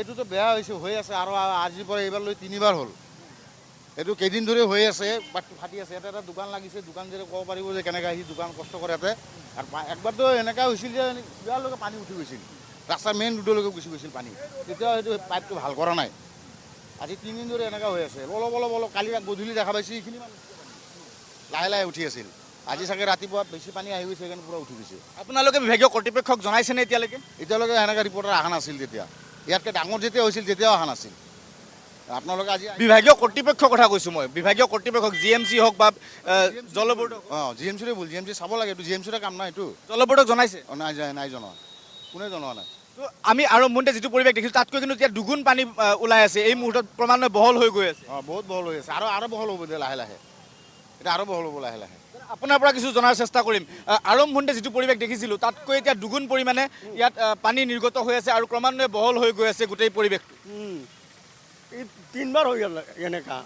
এইটোতো বেয়া হৈছে হৈ আছে আৰু আজিৰ পৰা এইবাৰ লৈ 3বাৰ হ'ল এইটো কেইদিন ধৰি হৈ আছে বাটটো ফাটি আছে ইয়াতে এটা দোকান লাগিছে দোকান যদি ক'ব পাৰিব যে কেনেকৈ আহি দোকান কষ্ট কৰে ইয়াতে আৰু একবাৰতো এনেকুৱা হৈছিল যে ইয়ালৈকে পানী উঠি গৈছিল ৰাস্তাৰ মেইন ৰোডলৈকে গুচি গৈছিল পানী তেতিয়াও সেইটো পাইপটো ভাল কৰা নাই আজি 3 দিন ধৰি এনেকুৱা হৈ আছে অলপ অলপ অলপ কালি গধূলি দেখা পাইছোঁ এইখিনি লাহে লাহে উঠি আছিল আজি চাগে ৰাতিপুৱা বেছি পানী আহি গৈছে সেইকাৰণে পূৰা উঠি গৈছে আপোনালোকে বিভাগীয় কৰ্তৃপক্ষক জনাইছেনে এতিয়ালৈকে এতিয়ালৈকে সেনেকৈ ৰিপৰ্টাৰ অহা নাছিল তেতিয়া ইয়াতকৈ ডাঙৰ যেতিয়া হৈছিল তেতিয়াও অহা নাছিল আপোনালোকে আজি বিভাগীয় কৰ্তৃপক্ষৰ কথা কৈছোঁ মই বিভাগীয় কৰ্তৃপক্ষক GMC হওক বা জল বোৰ্ড অঁ GMCৰে ভুল GMC চাব লাগে এইটো GMCৰে কাম নাই এইটো জল বোৰ্ডক জনাইছে নাই জনোৱা কোনে জনোৱা নাই তো আমি আৰম্ভণিতে যিটো পৰিৱেশ দেখিছোঁ তাতকৈ কিন্তু এতিয়া দুগুণ পানী ওলাই আছে এই মুহূৰ্তত ক্ৰমান্বয়ে বহল হৈ গৈ আছে অঁ বহুত বহল হৈ আছে আৰু বহল হ'ব দিয়া লাহে লাহে এতিয়া আৰু বহল হ'ব লাহে লাহে আপোনাৰ পৰা কিছু জনাৰ চেষ্টা কৰিম আৰম্ভণিতে যিটো পৰিৱেশ দেখিছিলোঁ তাতকৈ এতিয়া দুগুণ পৰিমাণে ইয়াত পানী নিৰ্গত হৈ আছে আৰু ক্ৰমান্বয়ে বহল হৈ গৈ আছে গোটেই পৰিৱেশটো এই 3বাৰ হৈ গ'ল এনেকা